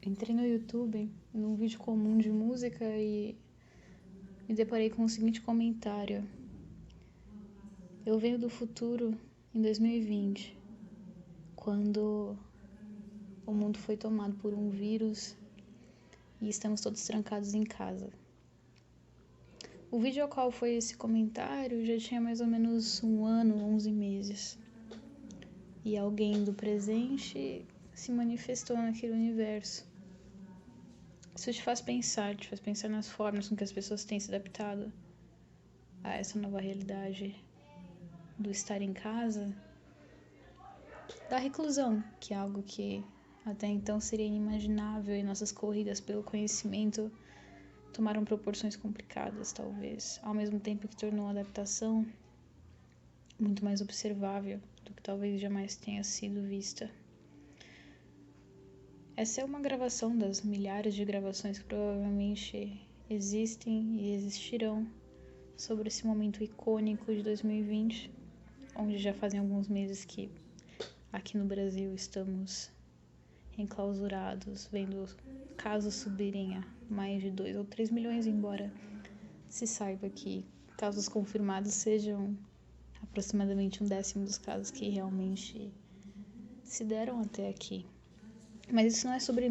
Entrei no YouTube, num vídeo comum de música e me deparei com o seguinte comentário. Eu venho do futuro em 2020, quando o mundo foi tomado por um vírus e estamos todos trancados em casa. O vídeo ao qual foi esse comentário já tinha mais ou menos 1 ano, 11 meses. E alguém do presente se manifestou naquele universo. Isso te faz pensar nas formas com que as pessoas têm se adaptado a essa nova realidade do estar em casa, da reclusão, que é algo que até então seria inimaginável, e nossas corridas pelo conhecimento tomaram proporções complicadas, talvez, ao mesmo tempo que tornou a adaptação muito mais observável do que talvez jamais tenha sido vista. Essa é uma gravação das milhares de gravações que provavelmente existem e existirão sobre esse momento icônico de 2020, onde já fazem alguns meses que aqui no Brasil estamos enclausurados, vendo casos subirem a mais de 2 ou 3 milhões, embora se saiba que casos confirmados sejam aproximadamente 1/10 dos casos que realmente se deram até aqui. Mas isso não é sobre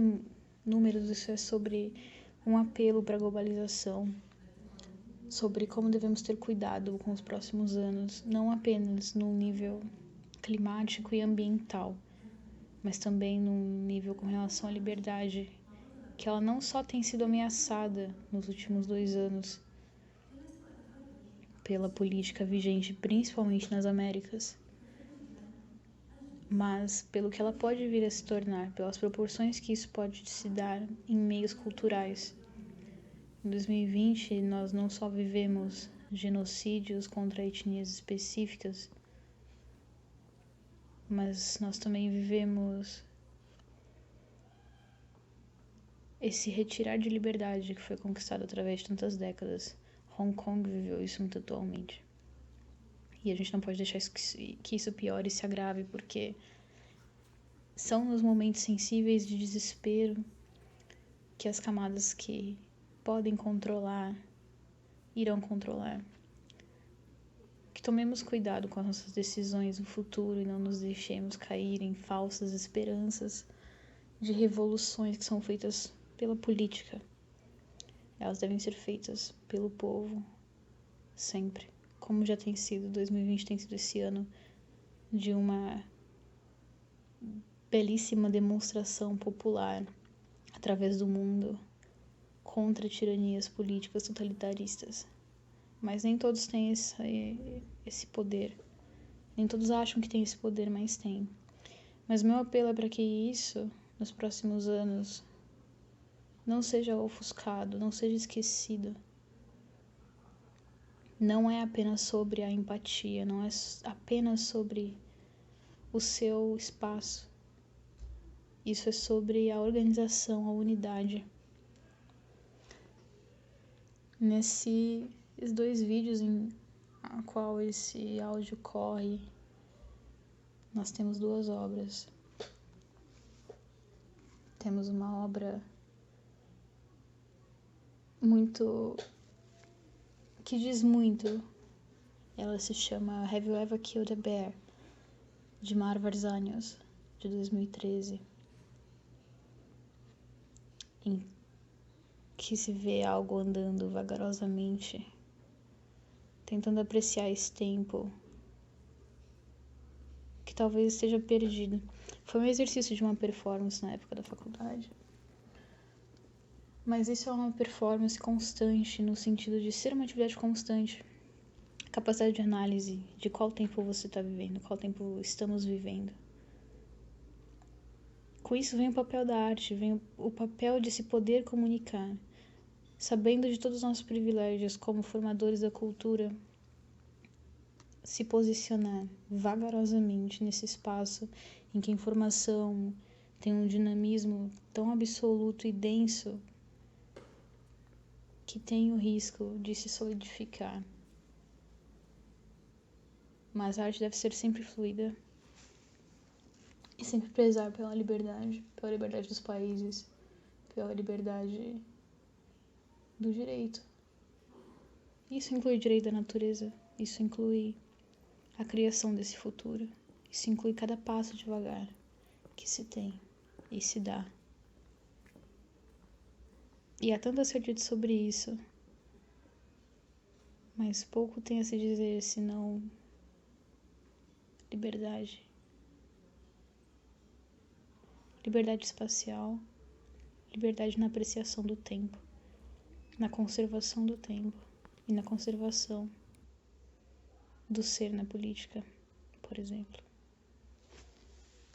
números, isso é sobre um apelo para a globalização, sobre como devemos ter cuidado com os próximos anos, não apenas no nível climático e ambiental, mas também num nível com relação à liberdade, que ela não só tem sido ameaçada nos últimos 2 anos pela política vigente, principalmente nas Américas, mas pelo que ela pode vir a se tornar, pelas proporções que isso pode se dar em meios culturais. Em 2020, nós não só vivemos genocídios contra etnias específicas, mas nós também vivemos esse retirar de liberdade que foi conquistado através de tantas décadas. Hong Kong viveu isso muito atualmente. E a gente não pode deixar que isso piore e se agrave, porque são nos momentos sensíveis de desespero que as camadas que podem controlar irão controlar. Que tomemos cuidado com as nossas decisões no futuro e não nos deixemos cair em falsas esperanças de revoluções que são feitas pela política. Elas devem ser feitas pelo povo, sempre. Como já tem sido, 2020 tem sido esse ano de uma belíssima demonstração popular através do mundo contra tiranias políticas totalitaristas. Mas nem todos têm esse poder. Nem todos acham que tem esse poder, mas tem. Mas meu apelo é para que isso, nos próximos anos, não seja ofuscado, não seja esquecido. Não é apenas sobre a empatia, não é apenas sobre o seu espaço. Isso é sobre a organização, a unidade. Nesses 2 vídeos em a qual esse áudio corre, nós temos 2 obras. Temos uma obra que diz muito. Ela se chama Have You Ever Killed a Bear? De Mar Varzynios, de 2013. Em que se vê algo andando vagarosamente, tentando apreciar esse tempo que talvez esteja perdido. Foi um exercício de uma performance na época da faculdade. Mas isso é uma performance constante, no sentido de ser uma atividade constante. Capacidade de análise de qual tempo você está vivendo, qual tempo estamos vivendo. Com isso vem o papel da arte, vem o papel de se poder comunicar, sabendo de todos os nossos privilégios como formadores da cultura, se posicionar vagarosamente nesse espaço em que a informação tem um dinamismo tão absoluto e denso que tem o risco de se solidificar. Mas a arte deve ser sempre fluida e sempre prezar pela liberdade dos países, pela liberdade do direito. Isso inclui o direito da natureza, isso inclui a criação desse futuro, isso inclui cada passo devagar que se tem e se dá. E há tanto a ser dito sobre isso, mas pouco tem a se dizer senão liberdade. Liberdade espacial, liberdade na apreciação do tempo, na conservação do tempo e na conservação do ser na política, por exemplo.